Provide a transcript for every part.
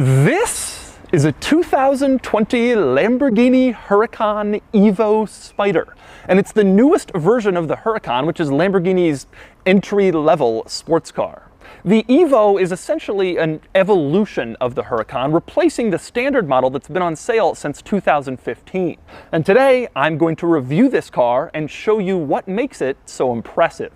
This is a 2020 Lamborghini Huracan Evo Spider, and it's the newest version of the Huracan, which is Lamborghini's entry-level sports car. The Evo is essentially an evolution of the Huracan, replacing the standard model that's been on sale since 2015. And today, I'm going to review this car and show you what makes it so impressive.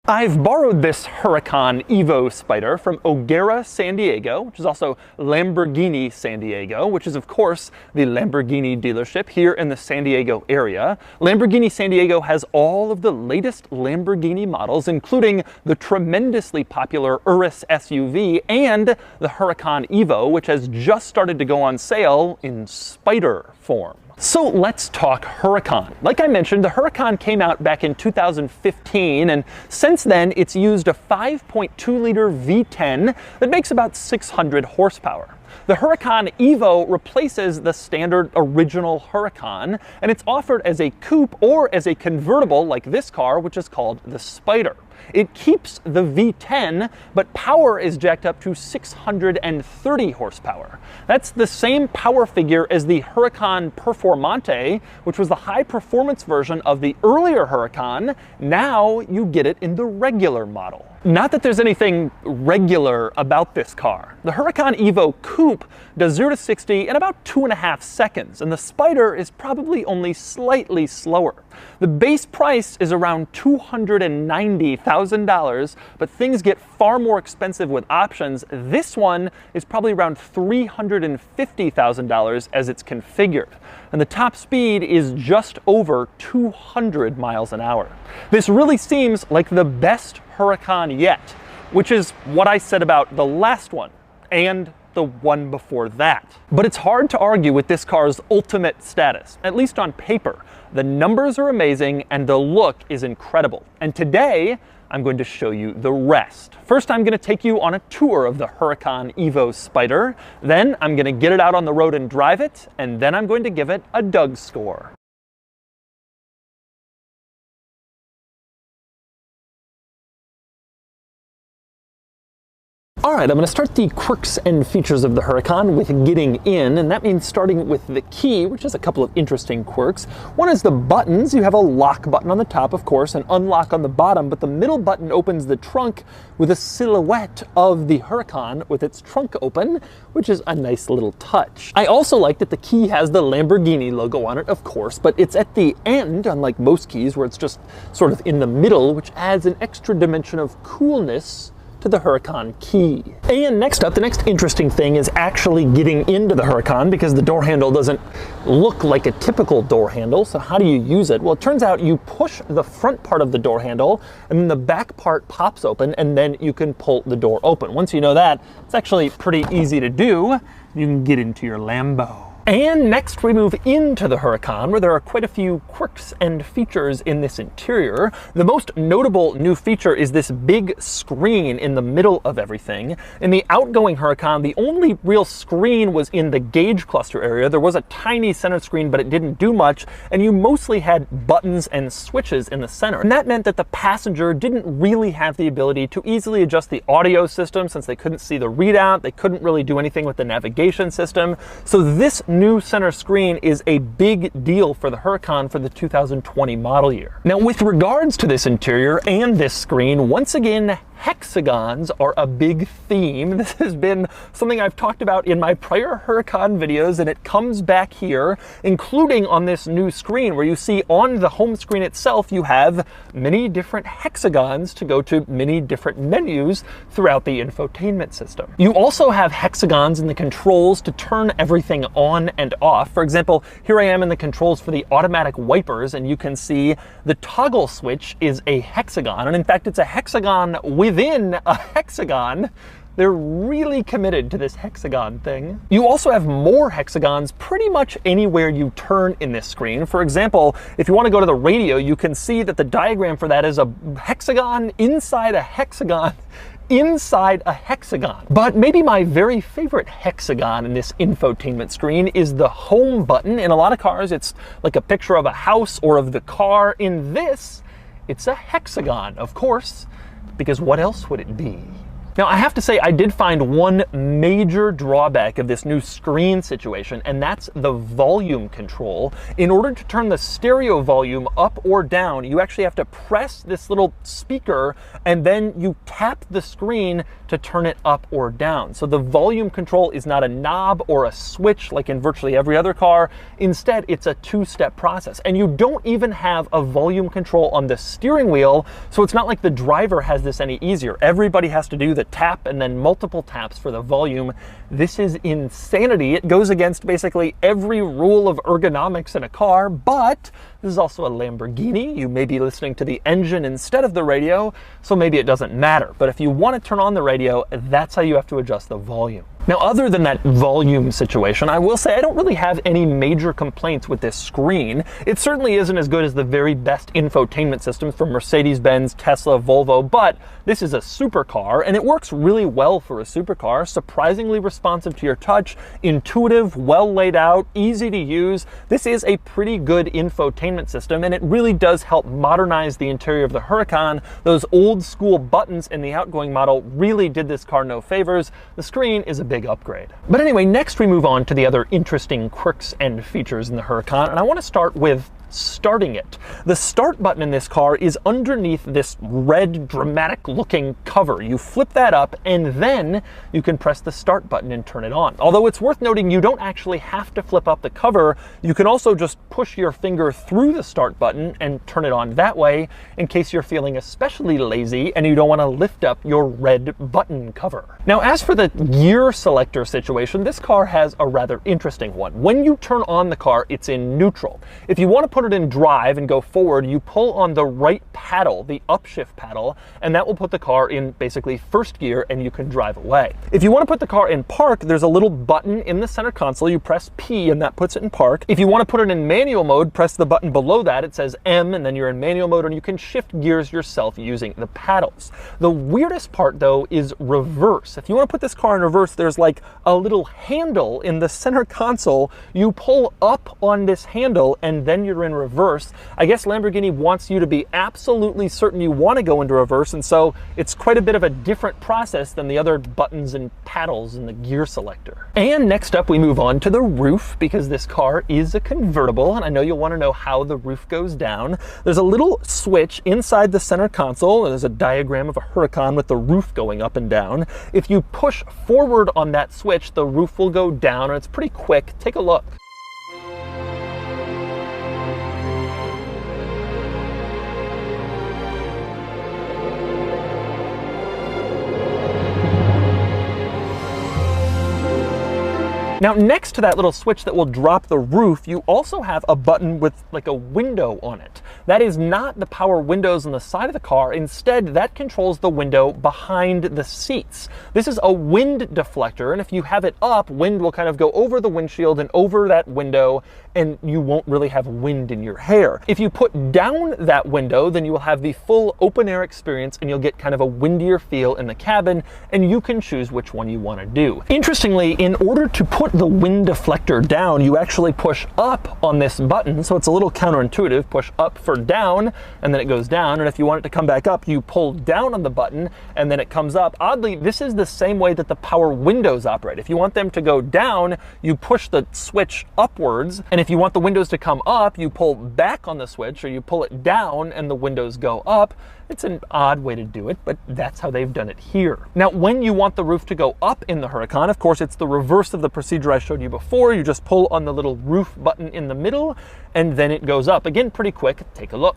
I've borrowed this Huracan Evo Spider from O'Gara San Diego, which is also Lamborghini San Diego, which is of course the Lamborghini dealership here in the San Diego area. Lamborghini San Diego has all of the latest Lamborghini models, including the tremendously popular Urus SUV and the Huracan Evo, which has just started to go on sale in Spider form. So let's talk Huracan. Like I mentioned, the Huracan came out back in 2015, and since then it's used a 5.2-liter V10 that makes about 600 horsepower. The Huracan Evo replaces the standard original Huracan, and it's offered as a coupe or as a convertible like this car, which is called the Spider. It keeps the V10, but power is jacked up to 630 horsepower. That's the same power figure as the Huracan Performante, which was the high-performance version of the earlier Huracan. Now you get it in the regular model. Not that there's anything regular about this car. The Huracan Evo Coupe does 0 to 60 in about 2.5 seconds, and the Spider is probably only slightly slower. The base price is around $290,000, but things get far more expensive with options. This one is probably around $350,000 as it's configured, and the top speed is just over 200 miles an hour. This really seems like the best Huracan yet, which is what I said about the last one and the one before that. But it's hard to argue with this car's ultimate status, at least on paper. The numbers are amazing and the look is incredible. And today, I'm going to show you the rest. First, I'm going to take you on a tour of the Huracan Evo Spider. Then I'm going to get it out on the road and drive it, and then I'm going to give it a Doug score. All right, I'm going to start the quirks and features of the Huracan with getting in, and that means starting with the key, which has a couple of interesting quirks. One is the buttons. You have a lock button on the top, of course, and unlock on the bottom, but the middle button opens the trunk with a silhouette of the Huracan with its trunk open, which is a nice little touch. I also like that the key has the Lamborghini logo on it, of course, but it's at the end, unlike most keys where it's just sort of in the middle, which adds an extra dimension of coolness to the Huracan key. And next up, the next interesting thing is actually getting into the Huracan, because the door handle doesn't look like a typical door handle. So how do you use it? Well, it turns out you push the front part of the door handle and then the back part pops open, and then you can pull the door open. Once you know that, it's actually pretty easy to do. You can get into your Lambo. And next we move into the Huracan, where there are quite a few quirks and features in this interior. The most notable new feature is this big screen in the middle of everything. In the outgoing Huracan, the only real screen was in the gauge cluster area. There was a tiny center screen, but it didn't do much, and you mostly had buttons and switches in the center. And that meant that the passenger didn't really have the ability to easily adjust the audio system, since they couldn't see the readout. They couldn't really do anything with the navigation system. So this new center screen is a big deal for the Huracan for the 2020 model year. Now, with regards to this interior and this screen, once again, hexagons are a big theme. This has been something I've talked about in my prior Huracan videos, and it comes back here, including on this new screen, where you see on the home screen itself, you have many different hexagons to go to many different menus throughout the infotainment system. You also have hexagons in the controls to turn everything on and off. For example, here I am in the controls for the automatic wipers, and you can see the toggle switch is a hexagon, and in fact, it's a hexagon within a hexagon. They're really committed to this hexagon thing. You also have more hexagons pretty much anywhere you turn in this screen. For example, if you want to go to the radio, you can see that the diagram for that is a hexagon inside a hexagon inside a hexagon. But maybe my very favorite hexagon in this infotainment screen is the home button. In a lot of cars, it's like a picture of a house or of the car. In this, it's a hexagon, of course, because what else would it be? Now, I have to say, I did find one major drawback of this new screen situation, and that's the volume control. In order to turn the stereo volume up or down, you actually have to press this little speaker, and then you tap the screen to turn it up or down. So the volume control is not a knob or a switch like in virtually every other car. Instead, it's a two-step process. And you don't even have a volume control on the steering wheel, so it's not like the driver has this any easier. Everybody has to do the tap and then multiple taps for the volume. This is insanity. It goes against basically every rule of ergonomics in a car, but this is also a Lamborghini. You may be listening to the engine instead of the radio, so maybe it doesn't matter. But if you want to turn on the radio, that's how you have to adjust the volume. Now, other than that volume situation, I will say I don't really have any major complaints with this screen. It certainly isn't as good as the very best infotainment systems from Mercedes-Benz, Tesla, Volvo, but this is a supercar, and it works really well for a supercar. Surprisingly responsive to your touch, intuitive, well laid out, easy to use. This is a pretty good infotainment system, and it really does help modernize the interior of the Huracan. Those old school buttons in the outgoing model really did this car no favors. The screen is a big upgrade. But anyway, next we move on to the other interesting quirks and features in the Huracan, and I want to start with starting it. The start button in this car is underneath this red, dramatic looking cover. You flip that up and then you can press the start button and turn it on. Although it's worth noting you don't actually have to flip up the cover. You can also just push your finger through the start button and turn it on that way in case you're feeling especially lazy and you don't want to lift up your red button cover. Now, as for the gear selector situation, this car has a rather interesting one. When you turn on the car, it's in neutral. If you want to put it in drive and go forward, you pull on the right paddle, the upshift paddle, and that will put the car in basically first gear and you can drive away. If you want to put the car in park, there's a little button in the center console. You press P and that puts it in park. If you want to put it in manual mode, press the button below that. It says M and then you're in manual mode and you can shift gears yourself using the paddles. The weirdest part though is reverse. If you want to put this car in reverse, there's like a little handle in the center console. You pull up on this handle and then you're in reverse. I guess Lamborghini wants you to be absolutely certain you want to go into reverse, and so it's quite a bit of a different process than the other buttons and paddles in the gear selector. And next up we move on to the roof, because this car is a convertible and I know you'll want to know how the roof goes down. There's a little switch inside the center console and there's a diagram of a Huracan with the roof going up and down. If you push forward on that switch, the roof will go down and it's pretty quick. Take a look. Now, next to that little switch that will drop the roof, you also have a button with like a window on it. That is not the power windows on the side of the car. Instead, that controls the window behind the seats. This is a wind deflector, and if you have it up, wind will kind of go over the windshield and over that window, and you won't really have wind in your hair. If you put down that window, then you will have the full open air experience and you'll get kind of a windier feel in the cabin, and you can choose which one you want to do. Interestingly, in order to put the wind deflector down, you actually push up on this button, so it's a little counterintuitive. Push up for down and then it goes down, and if you want it to come back up, you pull down on the button and then it comes up. Oddly, this is the same way that the power windows operate. If you want them to go down, you push the switch upwards, and if you want the windows to come up, you pull back on the switch or you pull it down and the windows go up. It's an odd way to do it, but that's how they've done it here. Now, when you want the roof to go up in the Huracan, of course, it's the reverse of the procedure I showed you before. You just pull on the little roof button in the middle, and then it goes up. Again, pretty quick. Take a look.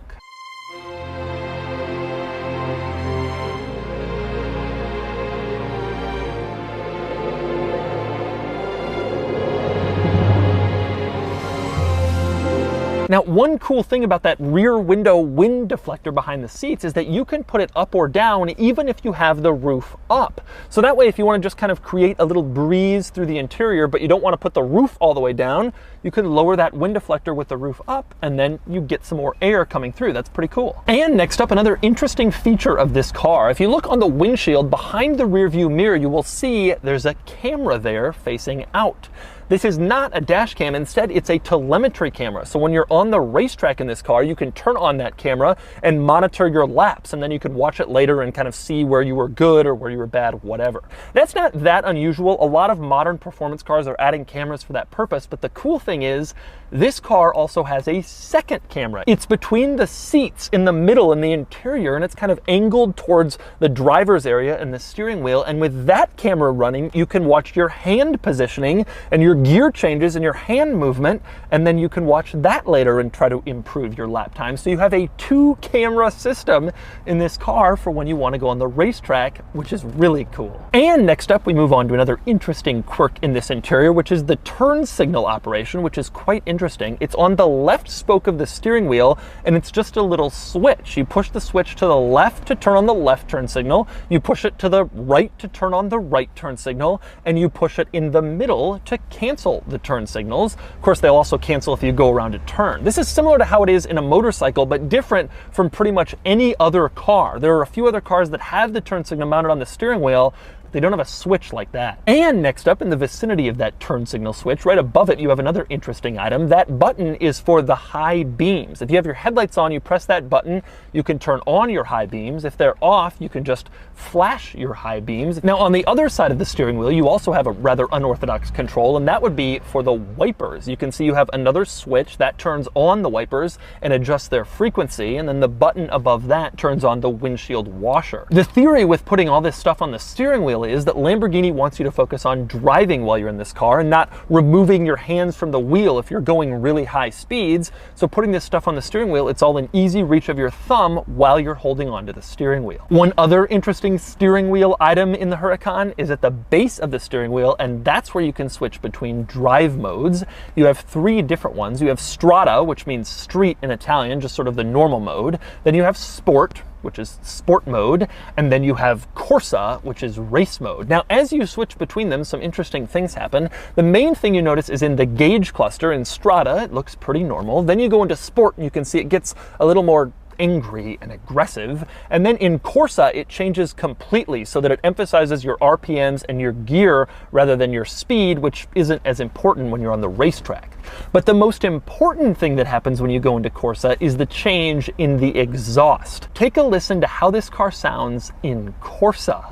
Now, one cool thing about that rear window wind deflector behind the seats is that you can put it up or down even if you have the roof up. So that way, if you want to just kind of create a little breeze through the interior, but you don't want to put the roof all the way down, you can lower that wind deflector with the roof up, and then you get some more air coming through. That's pretty cool. And next up, another interesting feature of this car. If you look on the windshield behind the rear view mirror, you will see there's a camera there facing out. This is not a dash cam. Instead, it's a telemetry camera. So when you're on the racetrack in this car, you can turn on that camera and monitor your laps, and then you can watch it later and kind of see where you were good or where you were bad, whatever. That's not that unusual. A lot of modern performance cars are adding cameras for that purpose, but the cool thing is this car also has a second camera. It's between the seats in the middle in the interior, and it's kind of angled towards the driver's area and the steering wheel. And with that camera running, you can watch your hand positioning and your gear changes and your hand movement, and then you can watch that later and try to improve your lap time. So you have a 2-camera system in this car for when you want to go on the racetrack, which is really cool. And next up, we move on to another interesting quirk in this interior, which is the turn signal operation, which is quite interesting. It's on the left spoke of the steering wheel, and it's just a little switch. You push the switch to the left to turn on the left turn signal, you push it to the right to turn on the right turn signal, and you push it in the middle to cancel the turn signals. Of course, they'll also cancel if you go around a turn. This is similar to how it is in a motorcycle, but different from pretty much any other car. There are a few other cars that have the turn signal mounted on the steering wheel. They don't have a switch like that. And next up, in the vicinity of that turn signal switch, right above it, you have another interesting item. That button is for the high beams. If you have your headlights on, you press that button, you can turn on your high beams. If they're off, you can just flash your high beams. Now, on the other side of the steering wheel, you also have a rather unorthodox control, and that would be for the wipers. You can see you have another switch that turns on the wipers and adjusts their frequency, and then the button above that turns on the windshield washer. The theory with putting all this stuff on the steering wheel is that Lamborghini wants you to focus on driving while you're in this car and not removing your hands from the wheel if you're going really high speeds. So putting this stuff on the steering wheel, it's all in easy reach of your thumb while you're holding onto the steering wheel. One other interesting steering wheel item in the Huracan is at the base of the steering wheel, and that's where you can switch between drive modes. You have 3 different ones. You have Strada, which means street in Italian, just sort of the normal mode. Then you have Sport, which is sport mode, and then you have Corsa, which is race mode. Now, as you switch between them, some interesting things happen. The main thing you notice is in the gauge cluster. In Strada, it looks pretty normal. Then you go into Sport, and you can see it gets a little more angry and aggressive. And then in Corsa, it changes completely so that it emphasizes your RPMs and your gear rather than your speed, which isn't as important when you're on the racetrack. But the most important thing that happens when you go into Corsa is the change in the exhaust. Take a listen to how this car sounds in Corsa.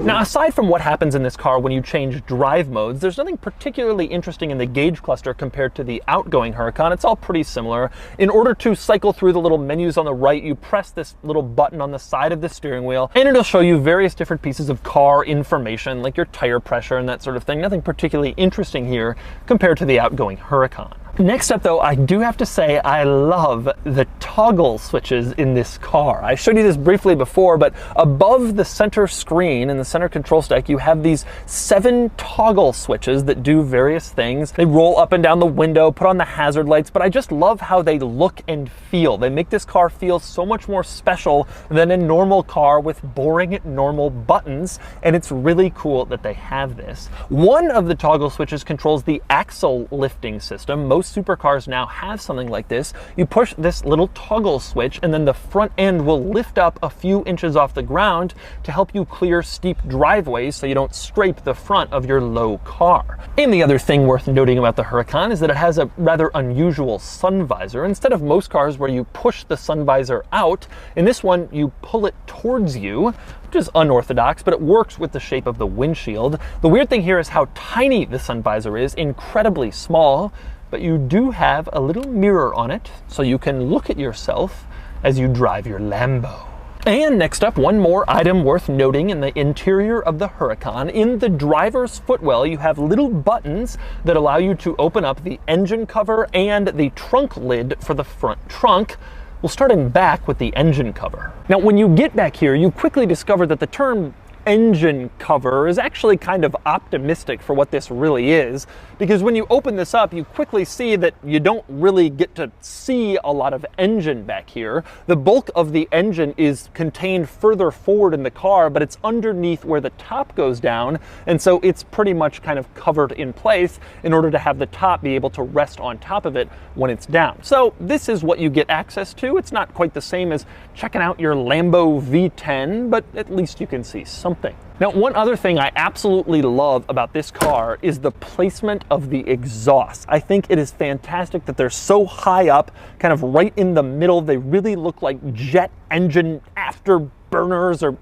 Now, aside from what happens in this car when you change drive modes, there's nothing particularly interesting in the gauge cluster compared to the outgoing Huracan. It's all pretty similar. In order to cycle through the little menus on the right, you press this little button on the side of the steering wheel, and it'll show you various different pieces of car information, like your tire pressure and that sort of thing. Nothing particularly interesting here compared to the outgoing Huracan. Next up, though, I do have to say I love the toggle switches in this car. I showed you this briefly before, but above the center screen and the center control stack, you have these 7 toggle switches that do various things. They roll up and down the window, put on the hazard lights, but I just love how they look and feel. They make this car feel so much more special than a normal car with boring normal buttons, and it's really cool that they have this. One of the toggle switches controls the axle lifting system. Most supercars now have something like this. You push this little toggle switch, and then the front end will lift up a few inches off the ground to help you clear steep driveways so you don't scrape the front of your low car. And the other thing worth noting about the Huracan is that it has a rather unusual sun visor. Instead of most cars where you push the sun visor out, in this one you pull it towards you, which is unorthodox, but it works with the shape of the windshield. The weird thing here is how tiny the sun visor is, incredibly small, but you do have a little mirror on it so you can look at yourself as you drive your Lambo. And next up, one more item worth noting in the interior of the Huracan. In the driver's footwell, you have little buttons that allow you to open up the engine cover and the trunk lid for the front trunk. We'll start in back with the engine cover. Now, when you get back here, you quickly discover that the term engine cover is actually kind of optimistic for what this really is, because when you open this up, you quickly see that you don't really get to see a lot of engine back here. The bulk of the engine is contained further forward in the car, but it's underneath where the top goes down, and so it's pretty much kind of covered in place in order to have the top be able to rest on top of it when it's down. So this is what you get access to. It's not quite the same as checking out your Lambo V10, but at least you can see something. Now, one other thing I absolutely love about this car is the placement of the exhaust. I think it is fantastic that they're so high up, kind of right in the middle. They really look like jet engine afterburners or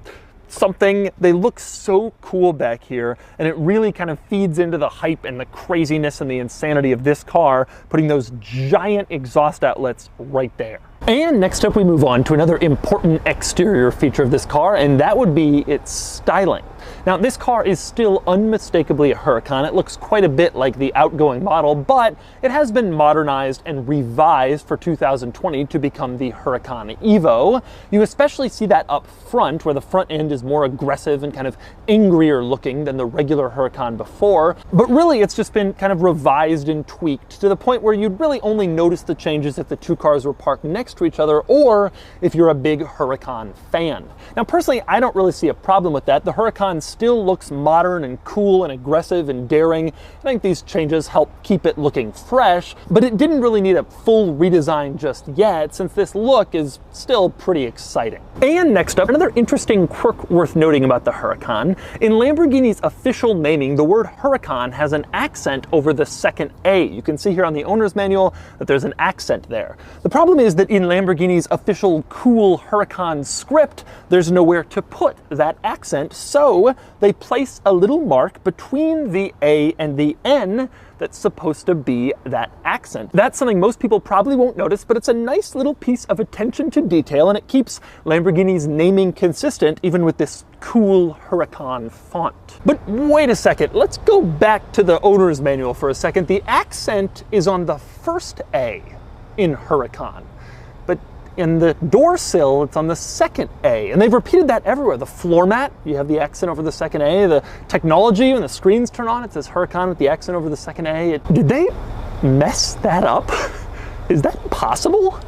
something. They look so cool back here, and it really kind of feeds into the hype and the craziness and the insanity of this car, putting those giant exhaust outlets right there. And next up we move on to another important exterior feature of this car, and that would be its styling. Now, this car is still unmistakably a Huracan. It looks quite a bit like the outgoing model, but it has been modernized and revised for 2020 to become the Huracan Evo. You especially see that up front, where the front end is more aggressive and kind of angrier looking than the regular Huracan before. But really, it's just been kind of revised and tweaked to the point where you'd really only notice the changes if the two cars were parked next to each other, or if you're a big Huracan fan. Now, personally, I don't really see a problem with that. The Huracan still looks modern and cool and aggressive and daring. I think these changes help keep it looking fresh, but it didn't really need a full redesign just yet, since this look is still pretty exciting. And next up, another interesting quirk worth noting about the Huracan. In Lamborghini's official naming, the word Huracan has an accent over the second A. You can see here on the owner's manual that there's an accent there. The problem is that in Lamborghini's official cool Huracan script, there's nowhere to put that accent, so they place a little mark between the A and the N that's supposed to be that accent. That's something most people probably won't notice, but it's a nice little piece of attention to detail, and it keeps Lamborghini's naming consistent even with this cool Huracan font. But wait a second, let's go back to the owner's manual for a second. The accent is on the first A in Huracan, but in the door sill, it's on the second A, and they've repeated that everywhere. The floor mat, you have the accent over the second A. The technology, when the screens turn on, it says Huracan with the accent over the second A. Did they mess that up? Is that possible?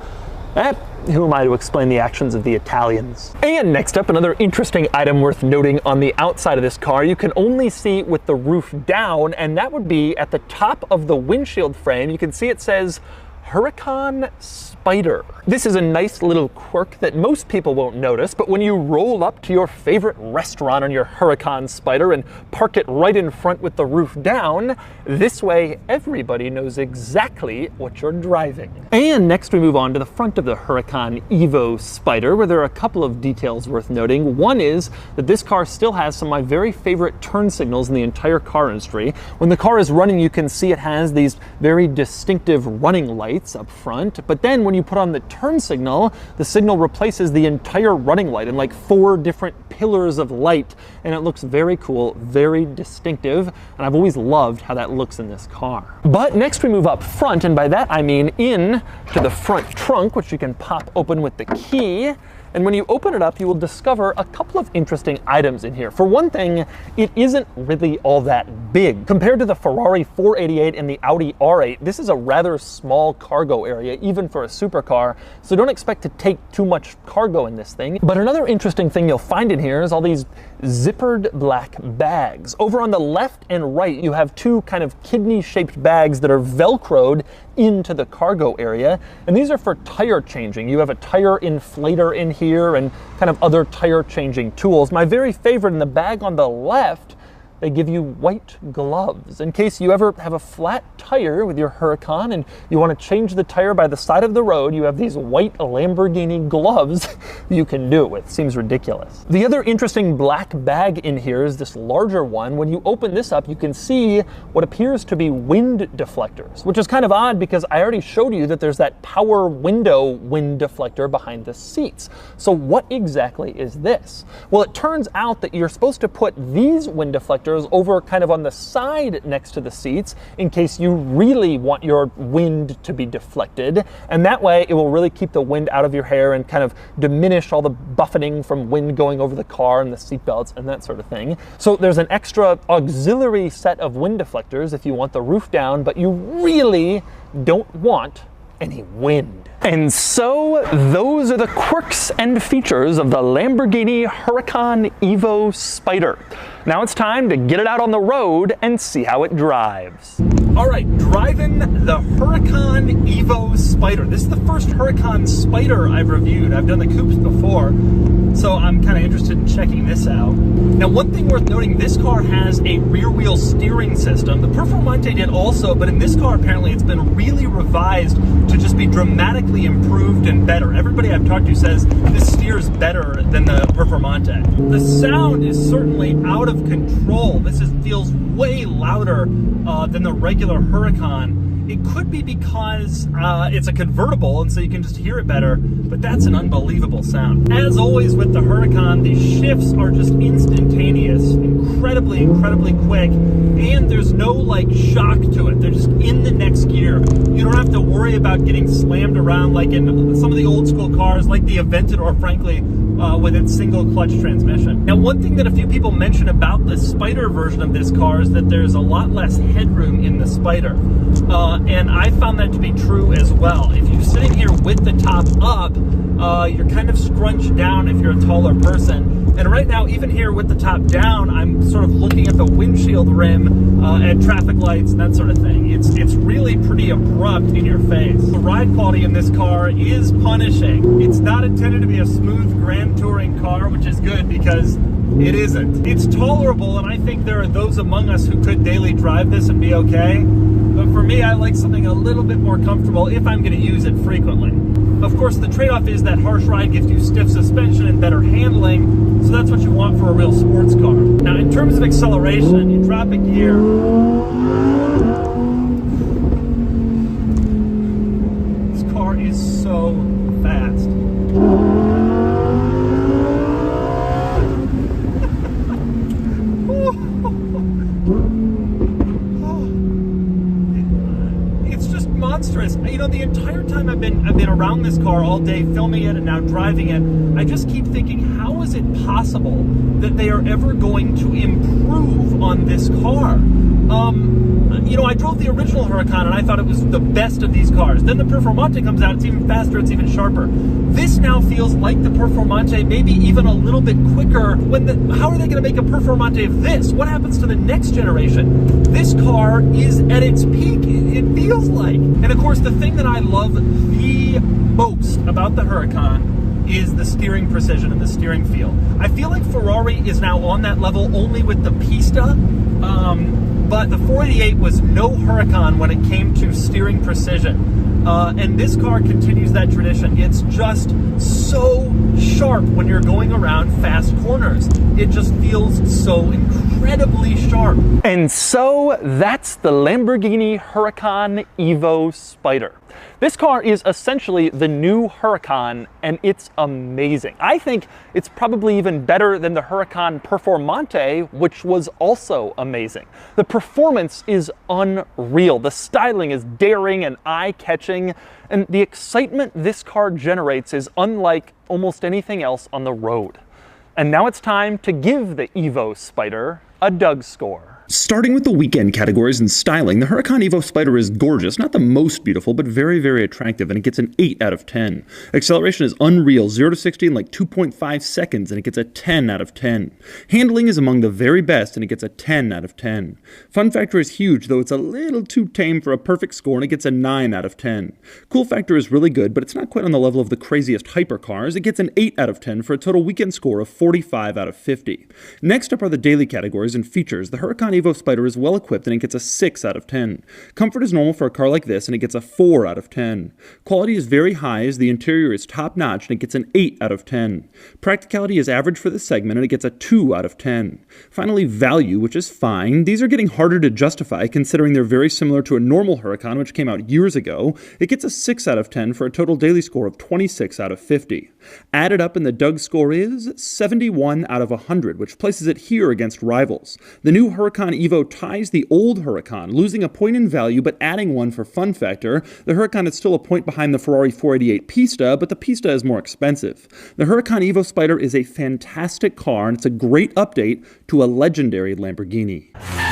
Who am I to explain the actions of the Italians? And next up, another interesting item worth noting on the outside of this car, you can only see with the roof down, and that would be at the top of the windshield frame. You can see it says Huracan Spider. This is a nice little quirk that most people won't notice, but when you roll up to your favorite restaurant on your Huracan Spider and park it right in front with the roof down, this way everybody knows exactly what you're driving. And next we move on to the front of the Huracan Evo Spider, where there are a couple of details worth noting. One is that this car still has some of my very favorite turn signals in the entire car industry. When the car is running, you can see it has these very distinctive running lights up front, but then when you put on the turn signal, the signal replaces the entire running light in like 4 different pillars of light, and it looks very cool, very distinctive, and I've always loved how that looks in this car. But next we move up front, and by that I mean in to the front trunk, which you can pop open with the key. And when you open it up, you will discover a couple of interesting items in here. For one thing, it isn't really all that big. Compared to the Ferrari 488 and the Audi R8, this is a rather small cargo area, even for a supercar, so don't expect to take too much cargo in this thing. But another interesting thing you'll find in here is all these zippered black bags. Over on the left and right, you have 2 kind of kidney-shaped bags that are Velcroed into the cargo area, and these are for tire changing. You have a tire inflator in here and kind of other tire changing tools. My very favorite, in the bag on the left, they give you white gloves. In case you ever have a flat tire with your Huracan and you want to change the tire by the side of the road, you have these white Lamborghini gloves you can do it with. Seems ridiculous. The other interesting black bag in here is this larger one. When you open this up, you can see what appears to be wind deflectors, which is kind of odd because I already showed you that there's that power window wind deflector behind the seats. So what exactly is this? Well, it turns out that you're supposed to put these wind deflectors deflectors over kind of on the side next to the seats in case you really want your wind to be deflected. And that way it will really keep the wind out of your hair and kind of diminish all the buffeting from wind going over the car and the seat belts and that sort of thing. So there's an extra auxiliary set of wind deflectors if you want the roof down, but you really don't want any wind. And so those are the quirks and features of the Lamborghini Huracan Evo Spider. Now it's time to get it out on the road and see how it drives. All right, driving the Huracan Evo Spider. This is the first Huracan Spider I've reviewed. I've done the coupes before, so I'm kind of interested in checking this out. Now, one thing worth noting, this car has a rear wheel steering system. The Performante did also, but in this car, apparently it's been really revised to just be dramatically improved and better. Everybody I've talked to says this steers better than the Performante. The sound is certainly out of control. This feels way louder than the regular Huracan. It could be because it's a convertible and so you can just hear it better, but that's an unbelievable sound. As always with the Huracan, the shifts are just instantaneous, incredibly quick, and there's no like shock to it. They're just in the next gear. You don't have to worry about getting slammed around like in some of the old school cars like the Aventador, frankly, with its single clutch transmission. Now, one thing that a few people mention about the Spider version of this car is that there's a lot less headroom in the Spider. And I found that to be true as well. If you're sitting here with the top up, you're kind of scrunched down if you're a taller person. And right now, even here with the top down, I'm sort of looking at the windshield rim at traffic lights and that sort of thing. It's really pretty abrupt in your face. The ride quality in this car is punishing. It's not intended to be a smooth grand touring car, which is good because it isn't. It's tolerable, and I think there are those among us who could daily drive this and be okay. But for me, I like something a little bit more comfortable if I'm going to use it frequently. Of course, the trade-off is that harsh ride gives you stiff suspension and better handling, so that's what you want for a real sports car. Now, in terms of acceleration, you drop a gear. This car is so fast. Monstrous. You know, the entire time I've been around this car all day filming it and now driving it, I just keep thinking, how is it possible that they are ever going to improve on this car? You know, I drove the original Huracan and I thought it was the best of these cars. Then the Performante comes out, it's even faster, it's even sharper. This now feels like the Performante, maybe even a little bit quicker. How are they going to make a Performante of this? What happens to the next generation? This car is at its peak, it feels like. And of course, the thing that I love the most about the Huracan is the steering precision and the steering feel. I feel like Ferrari is now on that level only with the Pista. But the 488 was no Huracan when it came to steering precision. And this car continues that tradition. It's just so sharp when you're going around fast corners. It just feels so incredibly sharp. And so that's the Lamborghini Huracan Evo Spider. This car is essentially the new Huracan, and it's amazing. I think it's probably even better than the Huracan Performante, which was also amazing. The performance is unreal. The styling is daring and eye-catching, and the excitement this car generates is unlike almost anything else on the road. And now it's time to give the Evo Spider a Doug score. Starting with the weekend categories and styling, the Huracan Evo Spider is gorgeous, not the most beautiful, but very attractive, and it gets an 8 out of 10. Acceleration is unreal, 0 to 60 in like 2.5 seconds, and it gets a 10 out of 10. Handling is among the very best, and it gets a 10 out of 10. Fun factor is huge, though it's a little too tame for a perfect score, and it gets a 9 out of 10. Cool factor is really good, but it's not quite on the level of the craziest hypercars. It gets an 8 out of 10 for a total weekend score of 45 out of 50. Next up are the daily categories and features. The Huracan Evo Spider is well equipped and it gets a 6 out of 10. Comfort is normal for a car like this and it gets a 4 out of 10. Quality is very high as the interior is top notch and it gets an 8 out of 10. Practicality is average for this segment and it gets a 2 out of 10. Finally, value, which is fine. These are getting harder to justify considering they're very similar to a normal Huracan which came out years ago. It gets a 6 out of 10 for a total daily score of 26 out of 50. Added up in the Doug score is 71 out of 100, which places it here against rivals. The new Huracan Evo ties the old Huracan, losing a point in value but adding one for fun factor. The Huracan is still a point behind the Ferrari 488 Pista, but the Pista is more expensive. The Huracan Evo Spider is a fantastic car and it's a great update to a legendary Lamborghini.